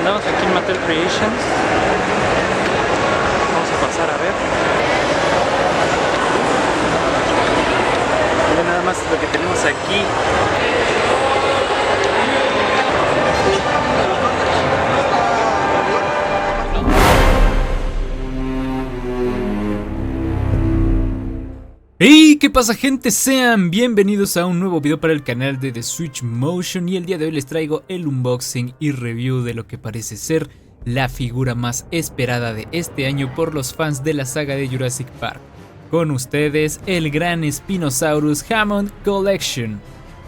Andamos aquí en Mattel Creations. Vamos a pasar a ver. Miren nada más lo que tenemos aquí. ¡Hey! ¿Qué pasa, gente? Sean bienvenidos a un nuevo video para el canal de The Switch Motion, y el día de hoy les traigo el unboxing y review de lo que parece ser la figura más esperada de este año por los fans de la saga de Jurassic Park. Con ustedes, el gran Spinosaurus Hammond Collection,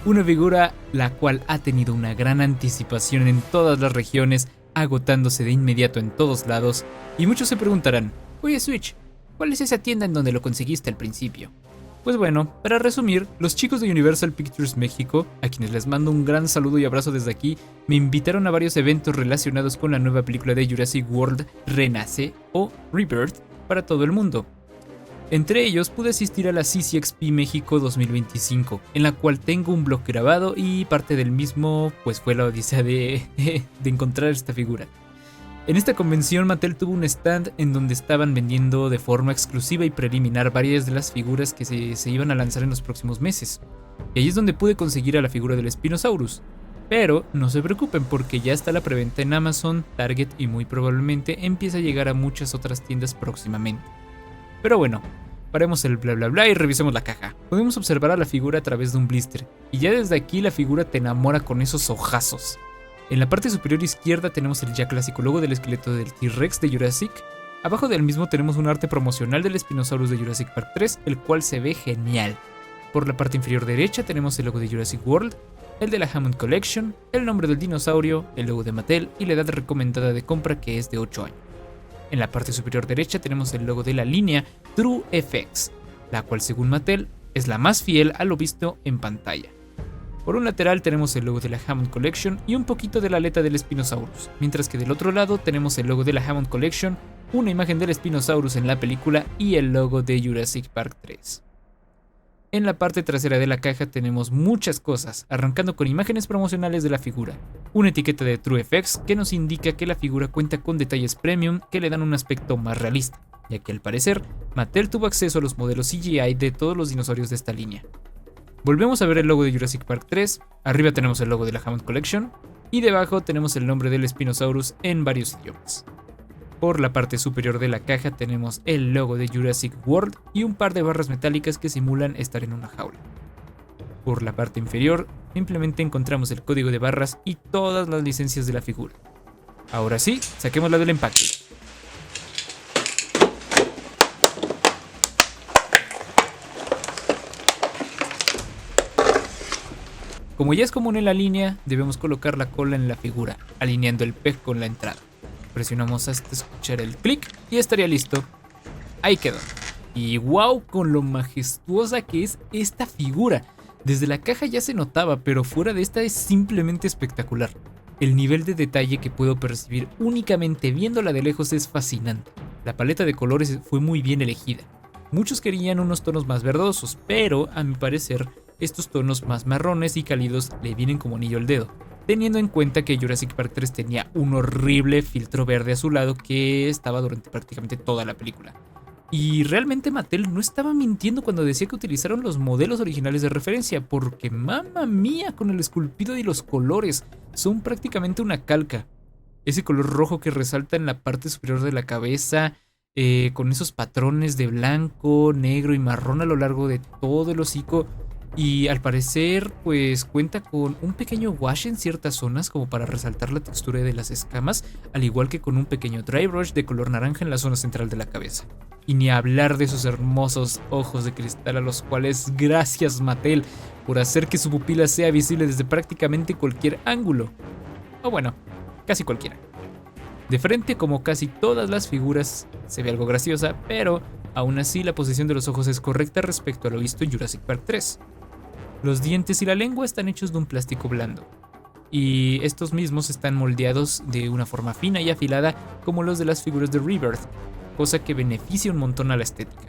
una figura la cual ha tenido una gran anticipación en todas las regiones, agotándose de inmediato en todos lados, y muchos se preguntarán: oye Switch, ¿cuál es esa tienda en donde lo conseguiste al principio? Pues bueno, para resumir, los chicos de Universal Pictures México, a quienes les mando un gran saludo y abrazo desde aquí, me invitaron a varios eventos relacionados con la nueva película de Jurassic World Renace o Rebirth para todo el mundo. Entre ellos pude asistir a la CCXP México 2025, en la cual tengo un blog grabado, y parte del mismo pues fue la odisea de encontrar esta figura. En esta convención, Mattel tuvo un stand en donde estaban vendiendo de forma exclusiva y preliminar varias de las figuras que se iban a lanzar en los próximos meses. Y ahí es donde pude conseguir a la figura del Spinosaurus. Pero no se preocupen, porque ya está la preventa en Amazon, Target y muy probablemente empiece a llegar a muchas otras tiendas próximamente. Pero bueno, paremos el bla bla bla y revisemos la caja. Podemos observar a la figura a través de un blister, y ya desde aquí la figura te enamora con esos ojazos. En la parte superior izquierda tenemos el ya clásico logo del esqueleto del T-Rex de Jurassic. Abajo del mismo tenemos un arte promocional del Spinosaurus de Jurassic Park 3, el cual se ve genial. Por la parte inferior derecha tenemos el logo de Jurassic World, el de la Hammond Collection, el nombre del dinosaurio, el logo de Mattel y la edad recomendada de compra, que es de 8 años. En la parte superior derecha tenemos el logo de la línea TrueFX, la cual según Mattel es la más fiel a lo visto en pantalla. Por un lateral tenemos el logo de la Hammond Collection y un poquito de la aleta del Spinosaurus, mientras que del otro lado tenemos el logo de la Hammond Collection, una imagen del Spinosaurus en la película y el logo de Jurassic Park 3. En la parte trasera de la caja tenemos muchas cosas, arrancando con imágenes promocionales de la figura, una etiqueta de TrueFX que nos indica que la figura cuenta con detalles premium que le dan un aspecto más realista, ya que al parecer Mattel tuvo acceso a los modelos CGI de todos los dinosaurios de esta línea. Volvemos a ver el logo de Jurassic Park 3, arriba tenemos el logo de la Hammond Collection y debajo tenemos el nombre del Spinosaurus en varios idiomas. Por la parte superior de la caja tenemos el logo de Jurassic World y un par de barras metálicas que simulan estar en una jaula. Por la parte inferior simplemente encontramos el código de barras y todas las licencias de la figura. Ahora sí, saquémosla del empaque. Como ya es común en la línea, debemos colocar la cola en la figura, alineando el peg con la entrada. Presionamos hasta escuchar el clic y estaría listo. Ahí quedó. Y wow, con lo majestuosa que es esta figura. Desde la caja ya se notaba, pero fuera de esta es simplemente espectacular. El nivel de detalle que puedo percibir únicamente viéndola de lejos es fascinante. La paleta de colores fue muy bien elegida. Muchos querían unos tonos más verdosos, pero a mi parecer estos tonos más marrones y cálidos le vienen como anillo al dedo, teniendo en cuenta que Jurassic Park 3 tenía un horrible filtro verde azulado que estaba durante prácticamente toda la película. Y realmente Mattel no estaba mintiendo cuando decía que utilizaron los modelos originales de referencia, porque mamma mía con el esculpido y los colores, son prácticamente una calca. Ese color rojo que resalta en la parte superior de la cabeza, con esos patrones de blanco, negro y marrón a lo largo de todo el hocico. Y al parecer pues cuenta con un pequeño wash en ciertas zonas como para resaltar la textura de las escamas, al igual que con un pequeño dry brush de color naranja en la zona central de la cabeza. Y ni hablar de esos hermosos ojos de cristal, a los cuales gracias Mattel por hacer que su pupila sea visible desde prácticamente cualquier ángulo. O bueno, casi cualquiera. De frente, como casi todas las figuras, se ve algo graciosa, pero aún así la posición de los ojos es correcta respecto a lo visto en Jurassic Park 3. Los dientes y la lengua están hechos de un plástico blando, y estos mismos están moldeados de una forma fina y afilada como los de las figuras de Rebirth, cosa que beneficia un montón a la estética.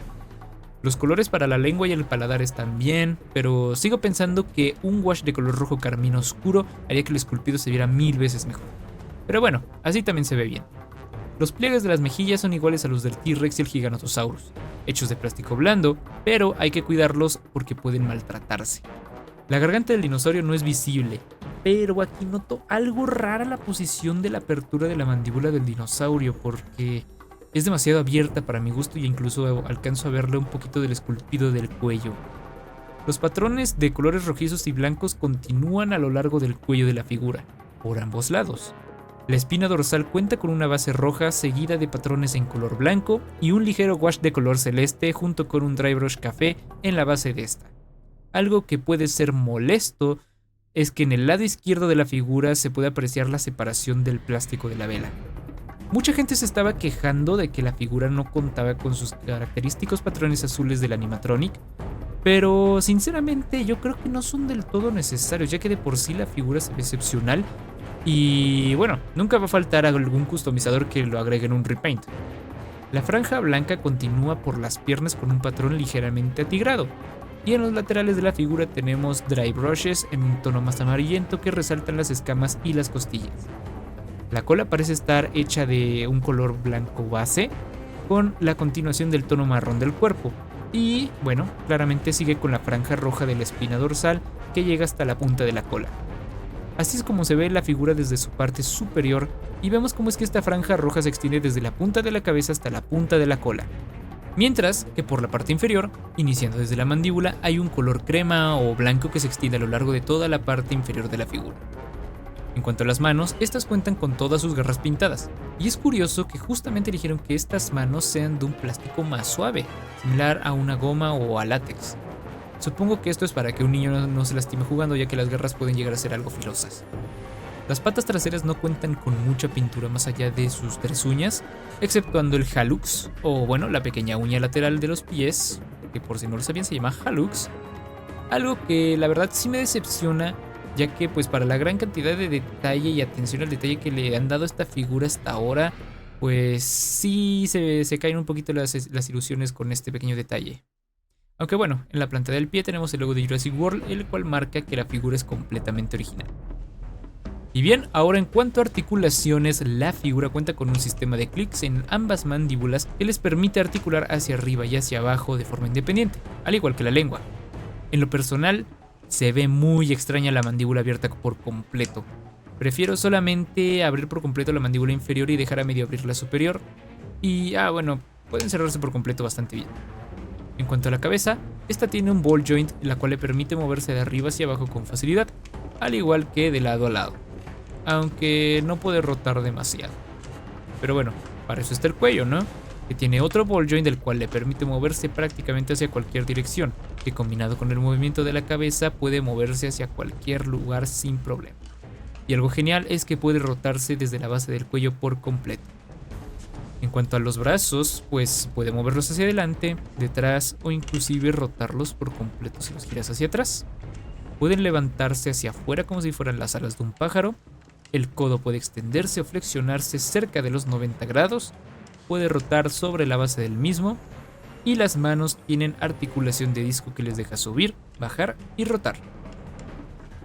Los colores para la lengua y el paladar están bien, pero sigo pensando que un wash de color rojo carmín oscuro haría que el esculpido se viera 1000 veces mejor. Pero bueno, así también se ve bien. Los pliegues de las mejillas son iguales a los del T-Rex y el Giganotosaurus, hechos de plástico blando, pero hay que cuidarlos porque pueden maltratarse. La garganta del dinosaurio no es visible, pero aquí noto algo rara la posición de la apertura de la mandíbula del dinosaurio porque es demasiado abierta para mi gusto y incluso alcanzo a verle un poquito del esculpido del cuello. Los patrones de colores rojizos y blancos continúan a lo largo del cuello de la figura, por ambos lados. La espina dorsal cuenta con una base roja seguida de patrones en color blanco y un ligero wash de color celeste junto con un dry brush café en la base de esta. Algo que puede ser molesto es que en el lado izquierdo de la figura se puede apreciar la separación del plástico de la vela. Mucha gente se estaba quejando de que la figura no contaba con sus característicos patrones azules del animatronic, pero sinceramente yo creo que no son del todo necesarios, ya que de por sí la figura se ve excepcional. Y bueno, nunca va a faltar algún customizador que lo agregue en un repaint. La franja blanca continúa por las piernas con un patrón ligeramente atigrado. Y en los laterales de la figura tenemos dry brushes en un tono más amarillento que resaltan las escamas y las costillas. La cola parece estar hecha de un color blanco base, con la continuación del tono marrón del cuerpo. Y bueno, claramente sigue con la franja roja de la espina dorsal que llega hasta la punta de la cola. Así es como se ve la figura desde su parte superior y vemos cómo es que esta franja roja se extiende desde la punta de la cabeza hasta la punta de la cola. Mientras que por la parte inferior, iniciando desde la mandíbula, hay un color crema o blanco que se extiende a lo largo de toda la parte inferior de la figura. En cuanto a las manos, estas cuentan con todas sus garras pintadas, y es curioso que justamente eligieron que estas manos sean de un plástico más suave, similar a una goma o a látex. Supongo que esto es para que un niño no se lastime jugando, ya que las garras pueden llegar a ser algo filosas. Las patas traseras no cuentan con mucha pintura más allá de sus 3 uñas, exceptuando el hallux, o bueno, la pequeña uña lateral de los pies, que por si no lo sabían se llama hallux. Algo que la verdad sí me decepciona, ya que pues para la gran cantidad de detalle y atención al detalle que le han dado a esta figura hasta ahora, pues sí se caen un poquito las ilusiones con este pequeño detalle. Aunque bueno, en la planta del pie tenemos el logo de Jurassic World, el cual marca que la figura es completamente original. Y bien, ahora en cuanto a articulaciones, la figura cuenta con un sistema de clics en ambas mandíbulas que les permite articular hacia arriba y hacia abajo de forma independiente, al igual que la lengua. En lo personal, se ve muy extraña la mandíbula abierta por completo. Prefiero solamente abrir por completo la mandíbula inferior y dejar a medio abrir la superior. Y bueno, pueden cerrarse por completo bastante bien. En cuanto a la cabeza, esta tiene un ball joint, la cual le permite moverse de arriba hacia abajo con facilidad, al igual que de lado a lado, aunque no puede rotar demasiado. Pero bueno, para eso está el cuello, ¿no? Que tiene otro ball joint del cual le permite moverse prácticamente hacia cualquier dirección, que combinado con el movimiento de la cabeza puede moverse hacia cualquier lugar sin problema. Y algo genial es que puede rotarse desde la base del cuello por completo. En cuanto a los brazos, pues puede moverlos hacia adelante, detrás o inclusive rotarlos por completo si los giras hacia atrás. Pueden levantarse hacia afuera como si fueran las alas de un pájaro. El codo puede extenderse o flexionarse cerca de los 90 grados. Puede rotar sobre la base del mismo. Y las manos tienen articulación de disco que les deja subir, bajar y rotar.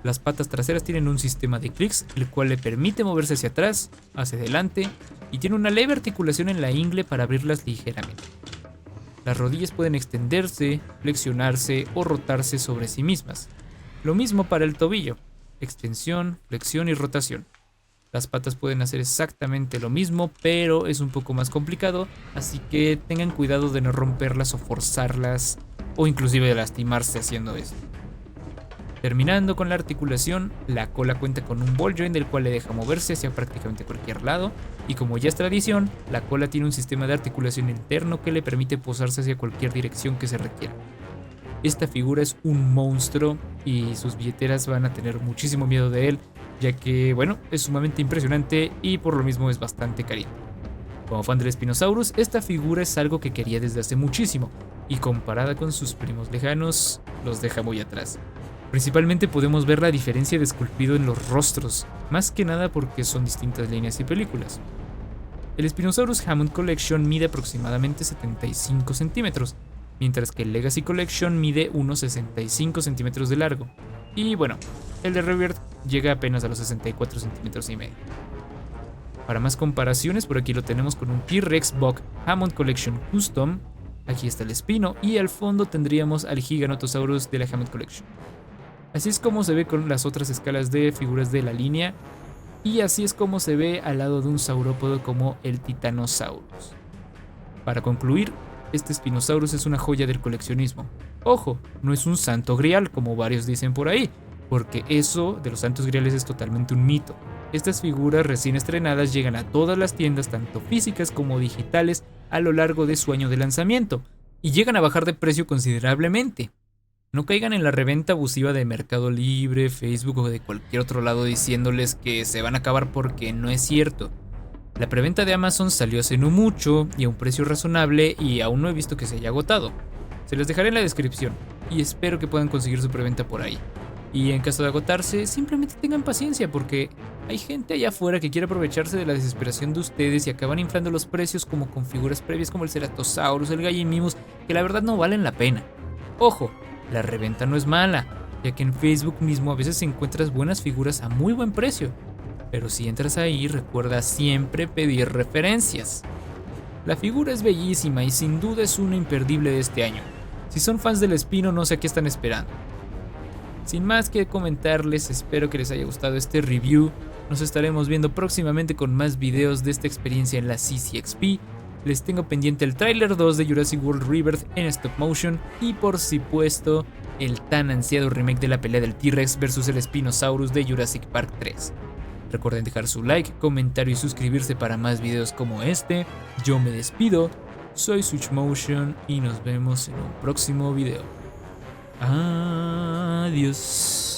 Las patas traseras tienen un sistema de clics, el cual le permite moverse hacia atrás, hacia adelante, y tiene una leve articulación en la ingle para abrirlas ligeramente. Las rodillas pueden extenderse, flexionarse o rotarse sobre sí mismas. Lo mismo para el tobillo, extensión, flexión y rotación. Las patas pueden hacer exactamente lo mismo, pero es un poco más complicado, así que tengan cuidado de no romperlas o forzarlas, o inclusive de lastimarse haciendo esto. Terminando con la articulación, la cola cuenta con un ball joint del cual le deja moverse hacia prácticamente cualquier lado, y como ya es tradición, la cola tiene un sistema de articulación interno que le permite posarse hacia cualquier dirección que se requiera. Esta figura es un monstruo y sus billeteras van a tener muchísimo miedo de él, ya que, bueno, es sumamente impresionante y por lo mismo es bastante carito. Como fan del Spinosaurus, esta figura es algo que quería desde hace muchísimo, y comparada con sus primos lejanos, los deja muy atrás. Principalmente podemos ver la diferencia de esculpido en los rostros, más que nada porque son distintas líneas y películas. El Spinosaurus Hammond Collection mide aproximadamente 75 centímetros, mientras que el Legacy Collection mide unos 65 centímetros de largo. Y bueno, el de Rebirth llega apenas a los 64 centímetros y medio. Para más comparaciones, por aquí lo tenemos con un T-Rex Buck Hammond Collection Custom. Aquí está el Espino y al fondo tendríamos al Giganotosaurus de la Hammond Collection. Así es como se ve con las otras escalas de figuras de la línea. Y así es como se ve al lado de un saurópodo como el Titanosaurus. Para concluir, este Spinosaurus es una joya del coleccionismo. Ojo, no es un santo grial como varios dicen por ahí, porque eso de los santos griales es totalmente un mito. Estas figuras recién estrenadas llegan a todas las tiendas, tanto físicas como digitales, a lo largo de su año de lanzamiento, y llegan a bajar de precio considerablemente. No caigan en la reventa abusiva de Mercado Libre, Facebook o de cualquier otro lado diciéndoles que se van a acabar, porque no es cierto. La preventa de Amazon salió hace no mucho y a un precio razonable y aún no he visto que se haya agotado. Se los dejaré en la descripción y espero que puedan conseguir su preventa por ahí. Y en caso de agotarse, simplemente tengan paciencia porque hay gente allá afuera que quiere aprovecharse de la desesperación de ustedes y acaban inflando los precios como con figuras previas como el Ceratosaurus, el Gallimimus, que la verdad no valen la pena. Ojo, la reventa no es mala, ya que en Facebook mismo a veces encuentras buenas figuras a muy buen precio. Pero si entras ahí, recuerda siempre pedir referencias. La figura es bellísima y sin duda es una imperdible de este año. Si son fans del Espino, no sé a qué están esperando. Sin más que comentarles, espero que les haya gustado este review. Nos estaremos viendo próximamente con más videos de esta experiencia en la CCXP. Les tengo pendiente el tráiler 2 de Jurassic World Rebirth en stop motion y por supuesto el tan ansiado remake de la pelea del T-Rex vs el Spinosaurus de Jurassic Park 3. Recuerden dejar su like, comentario y suscribirse para más videos como este. Yo me despido, soy Switchmotion y nos vemos en un próximo video. Adiós.